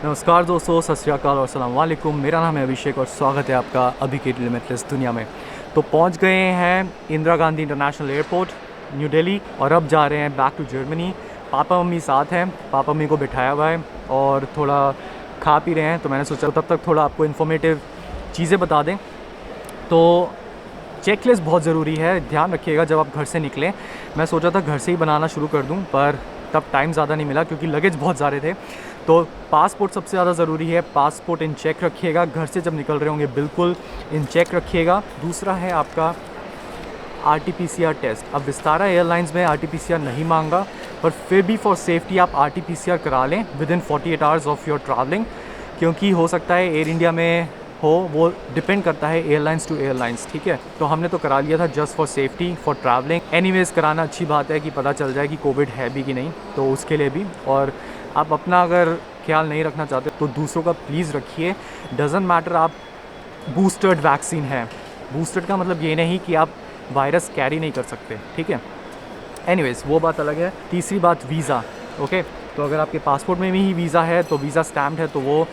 नमस्कार दोस्तों, सत श्री अकाल और अस्सलाम वालेकुम। मेरा नाम है अभिषेक और स्वागत है आपका अभी के लिमिटलेस दुनिया में। तो पहुंच गए हैं Indira Gandhi international airport new Delhi और अब जा रहे हैं बैक टू जर्मनी। पापा मम्मी साथ हैं, पापा मम्मी को बिठाया हुआ है और थोड़ा खा पी रहे हैं, तो मैंने सोचा तब तक थोड़ा आपको इन्फॉर्मेटिव चीज़ें बता दें। तो चेकलिस्ट बहुत ज़रूरी है, ध्यान रखिएगा जब आप घर से निकलें। मैं सोचा था घर से ही बनाना शुरू कर दूं, पर तब टाइम ज़्यादा नहीं मिला क्योंकि लगेज बहुत सारे थे। तो पासपोर्ट सबसे ज़्यादा ज़रूरी है, पासपोर्ट इन चेक रखिएगा। घर से जब निकल रहे होंगे बिल्कुल इन चेक रखिएगा। दूसरा है आपका RT-PCR टेस्ट। अब विस्तारा एयरलाइंस में RT-PCR नहीं मांगा, पर फिर भी फॉर सेफ्टी आप RT-PCR करा लें with in 48 hours of your travelling, क्योंकि हो सकता है एयर इंडिया में हो, वो डिपेंड करता है एयरलाइंस टू एयरलाइंस। ठीक है, तो हमने तो करा लिया था just for safety for travelling. Anyways कराना अच्छी बात है कि पता चल जाए कि कोविड है भी कि नहीं, तो उसके लिए भी। और आप अपना अगर ख्याल नहीं रखना चाहते तो दूसरों का प्लीज़ रखिए। डजेंट मैटर आप बूस्टर्ड वैक्सीन है, बूस्टर्ड का मतलब ये नहीं कि आप वायरस कैरी नहीं कर सकते। ठीक है, एनीवेज वो बात अलग है। तीसरी बात वीज़ा। ओके, तो अगर आपके पासपोर्ट में भी ही वीज़ा है तो वीज़ा स्टैम्प्ड है तो वो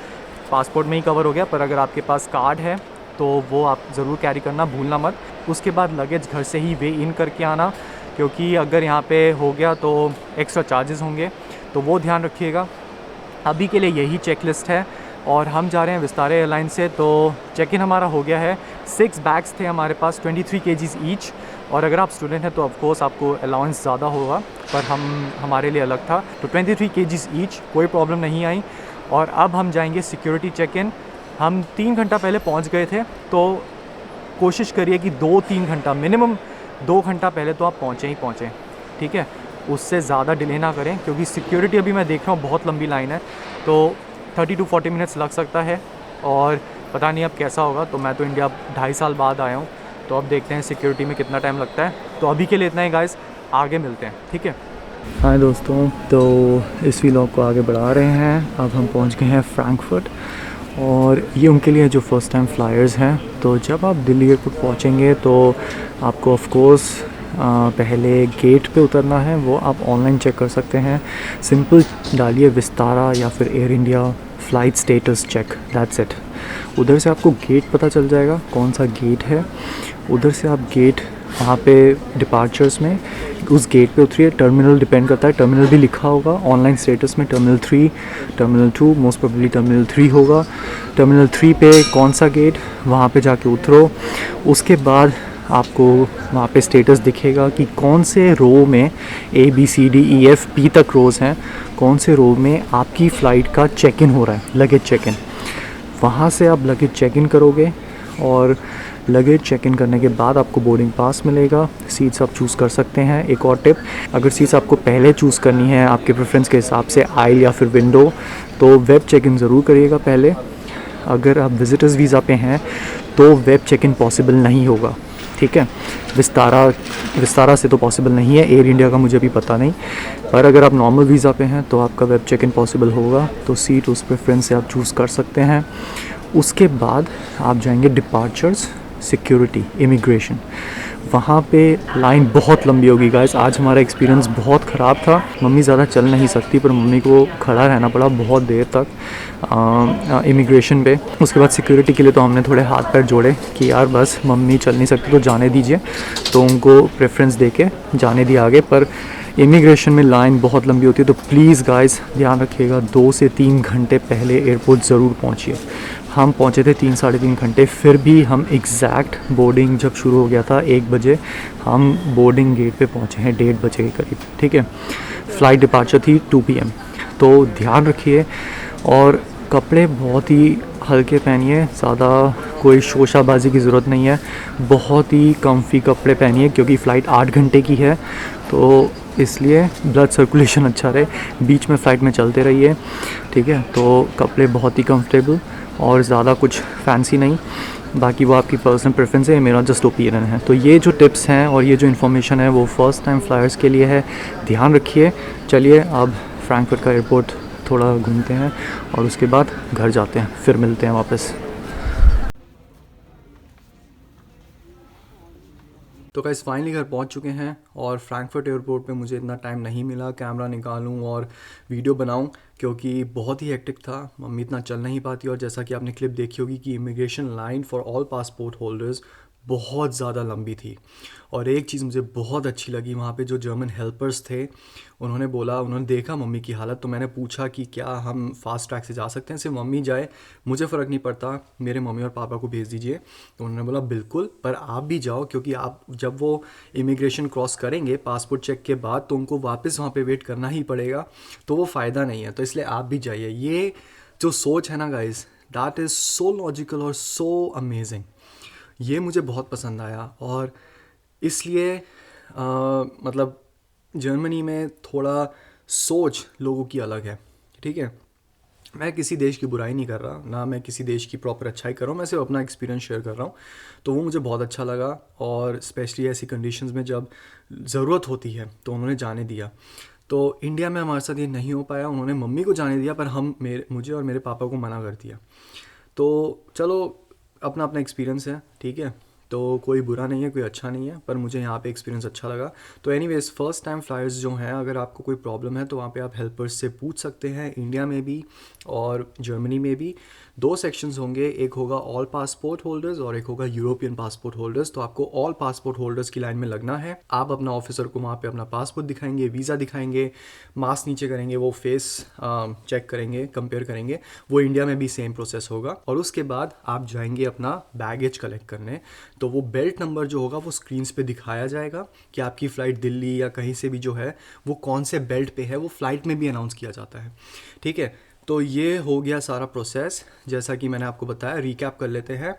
पासपोर्ट में ही कवर हो गया, पर अगर आपके पास कार्ड है तो वो आप ज़रूर कैरी करना, भूलना मत। उसके बाद लगेज घर से ही वे इन करके आना, क्योंकि अगर यहाँ पे हो गया तो एक्स्ट्रा चार्जेस होंगे, तो वो ध्यान रखिएगा। अभी के लिए यही चेकलिस्ट है और हम जा रहे हैं विस्तारा एयरलाइन से। तो चेक इन हमारा हो गया है। 6 बैग्स थे हमारे पास, 23 kgs ईच। और अगर आप स्टूडेंट हैं तो ऑफकोर्स आपको अलाउंस ज़्यादा होगा, पर हमारे लिए अलग था। तो 23 kgs ईच, कोई प्रॉब्लम नहीं आई। और अब हम जाएंगे सिक्योरिटी चेक इन। हम 3 घंटा पहले पहुंच गए थे, तो कोशिश करिए कि 2-3 घंटा, मिनिमम 2 घंटा पहले तो आप पहुँचें ही पहुँचें। ठीक है, उससे ज़्यादा डिले ना करें, क्योंकि सिक्योरिटी अभी मैं देख रहा हूँ बहुत लंबी लाइन है, तो 30 to 40 मिनट्स लग सकता है। और पता नहीं अब कैसा होगा। तो मैं तो इंडिया 2.5 साल बाद आया हूँ, तो अब देखते हैं सिक्योरिटी में कितना टाइम लगता है। तो अभी के लिए इतना ही गाइस, आगे मिलते हैं। ठीक है, हाय दोस्तों, तो इस व्लॉग को आगे बढ़ा रहे हैं। अब हम पहुंच गए हैं फ्रैंकफर्ट और ये उनके लिए जो फ़र्स्ट टाइम फ्लायर्स हैं। तो जब आप दिल्ली एयरपोर्ट पहुंचेंगे तो आपको ऑफ कोर्स पहले गेट पे उतरना है, वो आप ऑनलाइन चेक कर सकते हैं। सिंपल डालिए विस्तारा या फिर Air India flight status check, that's it. उधर से आपको गेट पता चल जाएगा कौन सा गेट है। उधर से आप गेट, वहाँ पे डिपार्चर्स में उस गेट पे उतरिए। टर्मिनल डिपेंड करता है, टर्मिनल भी लिखा होगा ऑनलाइन स्टेटस में, terminal 3, terminal 2, most probably terminal 3 होगा। टर्मिनल 3 पे कौन सा गेट, वहाँ पे जाके उतरो। उसके बाद आपको वहाँ पे स्टेटस दिखेगा कि कौन से रो में ABCDEFP तक रोज़ हैं, कौन से रो में आपकी फ़्लाइट का चेक इन हो रहा है, लगेज चेक इन। वहाँ से आप लगेज चेक इन करोगे और लगेज चेक इन करने के बाद आपको बोर्डिंग पास मिलेगा। सीट्स आप चूज़ कर सकते हैं। एक और टिप, अगर सीट्स आपको पहले चूज़ करनी है आपके प्रेफरेंस के हिसाब से, आइल या फिर विंडो, तो वेब चेक इन ज़रूर करिएगा पहले। अगर आप विज़िटर्स वीज़ा पे हैं तो वेब चेक इन पॉसिबल नहीं होगा। ठीक है, विस्तारा से तो पॉसिबल नहीं है, एयर इंडिया का मुझे भी पता नहीं, पर अगर आप नॉर्मल वीज़ा पे हैं तो आपका वेब चेक इन पॉसिबल होगा। तो सीट उस प्रेफरेंस से आप चूज़ कर सकते हैं। उसके बाद आप जाएंगे डिपार्चर्स, सिक्योरिटी, इमिग्रेशन। वहाँ पे लाइन बहुत लंबी होगी गाइस। आज हमारा एक्सपीरियंस बहुत ख़राब था। मम्मी ज़्यादा चल नहीं सकती, पर मम्मी को खड़ा रहना पड़ा बहुत देर तक इमिग्रेशन पे। उसके बाद सिक्योरिटी के लिए तो हमने थोड़े हाथ पैर जोड़े कि यार बस मम्मी चल नहीं सकती तो जाने दीजिए, तो उनको प्रेफरेंस दे के जाने दिया आगे। पर इमिग्रेशन में लाइन बहुत लंबी होती है, तो प्लीज़ गाइस ध्यान रखिएगा, 2 से 3 घंटे पहले एयरपोर्ट ज़रूर पहुँचिए। हम पहुँचे थे 3-3.5 घंटे, फिर भी हम एग्जैक्ट बोर्डिंग जब शुरू हो गया था 1 बजे, हम बोर्डिंग गेट पे पहुँचे हैं 1:30 बजे के करीब। ठीक है, फ़्लाइट डिपार्चर थी 2 PM। तो ध्यान रखिए और कपड़े बहुत ही हल्के पहनिए, ज़्यादा कोई शोशाबाजी की ज़रूरत नहीं है। बहुत ही कम्फी कपड़े पहनिए, क्योंकि फ़्लाइट 8 घंटे की है, तो इसलिए ब्लड सर्कुलेशन अच्छा रहे। बीच में फ़्लाइट में चलते रहिए। ठीक है, तो कपड़े बहुत ही कंफर्टेबल और ज़्यादा कुछ फैंसी नहीं। बाकी वो आपकी पर्सनल प्रेफरेंस है, मेरा जस्ट ओपिनियन है। तो ये जो टिप्स हैं और ये जो इन्फॉर्मेशन है वो फ़र्स्ट टाइम फ्लायर्स के लिए है, ध्यान रखिए। चलिए अब फ्रैंकफर्ट का एयरपोर्ट थोड़ा घूमते हैं और उसके बाद घर जाते हैं, फिर मिलते हैं वापस। तो गाइस फाइनली घर पहुंच चुके हैं और फ्रैंकफर्ट एयरपोर्ट पे मुझे इतना टाइम नहीं मिला कैमरा निकालूं और वीडियो बनाऊं, क्योंकि बहुत ही हेक्टिक था। मम्मी इतना चल नहीं पाती और जैसा कि आपने क्लिप देखी होगी कि immigration line for all passport holders बहुत ज़्यादा लंबी थी। और एक चीज़ मुझे बहुत अच्छी लगी, वहाँ पे जो जर्मन हेल्पर्स थे उन्होंने देखा मम्मी की हालत, तो मैंने पूछा कि क्या हम फास्ट ट्रैक से जा सकते हैं, सिर्फ मम्मी जाए मुझे फ़र्क नहीं पड़ता, मेरे मम्मी और पापा को भेज दीजिए। तो उन्होंने बोला बिल्कुल, पर आप भी जाओ, क्योंकि आप जब वो इमिग्रेशन क्रॉस करेंगे पासपोर्ट चेक के बाद तो उनको वापस वहाँ पे वेट करना ही पड़ेगा, तो वो फ़ायदा नहीं है, तो इसलिए आप भी जाइए। ये जो सोच है ना guys, that is so logical और सो अमेजिंग। ये मुझे बहुत पसंद आया और इसलिए मतलब जर्मनी में थोड़ा सोच लोगों की अलग है, ठीक है। मैं किसी देश की बुराई नहीं कर रहा, ना मैं किसी देश की प्रॉपर अच्छाई कर रहा हूँ, मैं सिर्फ अपना एक्सपीरियंस शेयर कर रहा हूँ। तो वो मुझे बहुत अच्छा लगा और स्पेशली ऐसी कंडीशंस में जब ज़रूरत होती है तो उन्होंने जाने दिया। तो इंडिया में हमारे साथ ये नहीं हो पाया, उन्होंने मम्मी को जाने दिया पर मुझे और मेरे पापा को मना कर दिया। तो चलो, अपना अपना एक्सपीरियंस है, ठीक है। तो कोई बुरा नहीं है, कोई अच्छा नहीं है, पर मुझे यहाँ पे एक्सपीरियंस अच्छा लगा। तो एनीवेज फर्स्ट टाइम फ्लायर्स जो हैं, अगर आपको कोई प्रॉब्लम है तो वहाँ पे आप हेल्पर्स से पूछ सकते हैं, इंडिया में भी और जर्मनी में भी। 2 सेक्शंस होंगे, एक होगा ऑल पासपोर्ट होल्डर्स और एक होगा यूरोपियन पासपोर्ट होल्डर्स। तो आपको ऑल पासपोर्ट होल्डर्स की लाइन में लगना है। आप अपना ऑफिसर को वहाँ पे अपना पासपोर्ट दिखाएंगे, वीज़ा दिखाएंगे, मास्क नीचे करेंगे, वो फेस चेक करेंगे, कंपेयर करेंगे। वो इंडिया में भी सेम प्रोसेस होगा और उसके बाद आप जाएंगे अपना बैगेज कलेक्ट करने। तो वो बेल्ट नंबर जो होगा वो स्क्रीन्स पे दिखाया जाएगा कि आपकी फ़्लाइट दिल्ली या कहीं से भी जो है वो कौन से बेल्ट पे है, वो फ़्लाइट में भी अनाउंस किया जाता है, ठीक है। तो ये हो गया सारा प्रोसेस, जैसा कि मैंने आपको बताया। रिकैप कर लेते हैं।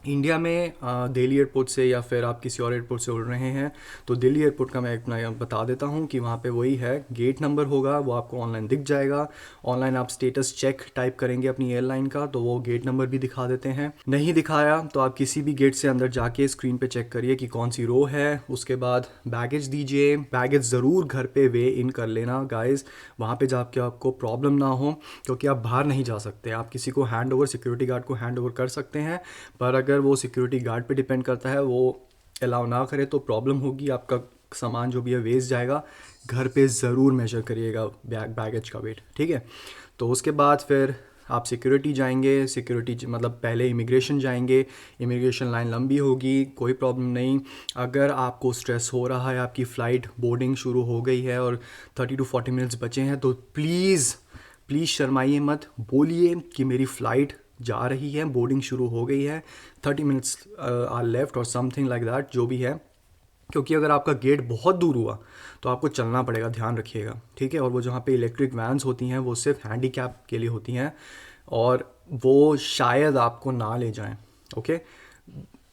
इंडिया में दिल्ली एयरपोर्ट से या फिर आप किसी और एयरपोर्ट से उड़ रहे हैं तो दिल्ली एयरपोर्ट का मैं अपना बता देता हूँ कि वहाँ पे वही है, गेट नंबर होगा, वो आपको ऑनलाइन दिख जाएगा। ऑनलाइन आप स्टेटस चेक टाइप करेंगे अपनी एयरलाइन का तो वो गेट नंबर भी दिखा देते हैं। नहीं दिखाया तो आप किसी भी गेट से अंदर जाके स्क्रीन पे चेक करिए कि कौन सी रो है। उसके बाद बैगेज दीजिए। बैगेज ज़रूर घर पे वे इन कर लेना गाइज, वहाँ पे जाके आपको प्रॉब्लम ना हो, क्योंकि आप बाहर नहीं जा सकते। आप किसी को हैंड ओवर, सिक्योरिटी गार्ड को हैंड ओवर कर सकते हैं, पर अगर वो सिक्योरिटी गार्ड पे डिपेंड करता है, वो अलाउ ना करे तो प्रॉब्लम होगी, आपका सामान जो भी है वेस्ट जाएगा। घर पे ज़रूर मेजर करिएगा बैगेज का वेट, ठीक है। तो उसके बाद फिर आप सिक्योरिटी जाएंगे, सिक्योरिटी मतलब पहले इमिग्रेशन जाएंगे। इमिग्रेशन लाइन लंबी होगी, कोई प्रॉब्लम नहीं। अगर आपको स्ट्रेस हो रहा है, आपकी फ़्लाइट बोर्डिंग शुरू हो गई है और 30 to 40 मिनट्स बचे हैं, तो प्लीज़ शर्माइए मत, बोलिए कि मेरी फ़्लाइट जा रही है, बोर्डिंग शुरू हो गई है, 30 मिनट्स आर लेफ्ट और समथिंग लाइक दैट, जो भी है। क्योंकि अगर आपका गेट बहुत दूर हुआ तो आपको चलना पड़ेगा, ध्यान रखिएगा, ठीक है। और वो जहाँ पे इलेक्ट्रिक वैन्स होती हैं वो सिर्फ हैंडीकैप के लिए होती हैं और वो शायद आपको ना ले जाएं, ओके।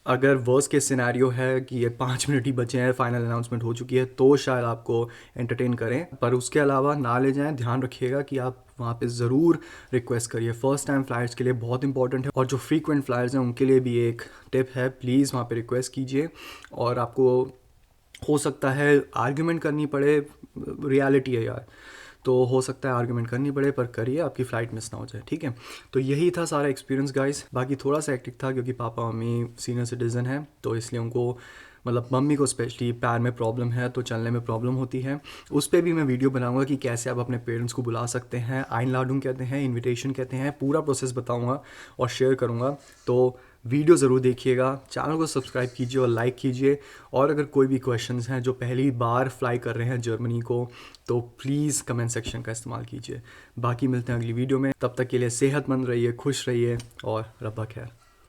अगर वर्स के सिनेरियो है कि ये 5 मिनट ही बचे हैं, फाइनल अनाउंसमेंट हो चुकी है, तो शायद आपको एंटरटेन करें, पर उसके अलावा ना ले जाएं। ध्यान रखिएगा कि आप वहाँ पे ज़रूर रिक्वेस्ट करिए। फर्स्ट टाइम फ्लाइट्स के लिए बहुत इंपॉर्टेंट है और जो फ्रीक्वेंट फ्लायर्स हैं उनके लिए भी एक टिप है, प्लीज़ वहाँ पे रिक्वेस्ट कीजिए। और आपको हो सकता है आर्ग्यूमेंट करनी पड़े, रियलिटी है यार, तो हो सकता है आर्ग्यूमेंट करनी पड़े, पर करिए, आपकी फ़्लाइट मिस ना हो जाए, ठीक है। तो यही था सारा एक्सपीरियंस गाइस। बाकी थोड़ा सा एक्टिक था क्योंकि पापा मम्मी सीनियर सिटीज़न है, तो इसलिए उनको मतलब मम्मी को स्पेशली पैर में प्रॉब्लम है तो चलने में प्रॉब्लम होती है। उस पर भी मैं वीडियो बनाऊंगा कि कैसे आप अपने पेरेंट्स को बुला सकते हैं, आइनलाडुंग कहते हैं, इनविटेशन कहते हैं, पूरा प्रोसेस बताऊंगा और शेयर करूंगा। तो वीडियो ज़रूर देखिएगा, चैनल को सब्सक्राइब कीजिए और लाइक कीजिए। और अगर कोई भी क्वेश्चंस हैं जो पहली बार फ्लाई कर रहे हैं जर्मनी को, तो प्लीज़ कमेंट सेक्शन का इस्तेमाल कीजिए। बाकी मिलते हैं अगली वीडियो में, तब तक के लिए सेहतमंद रहिए, खुश रहिए और रब्बा खैर।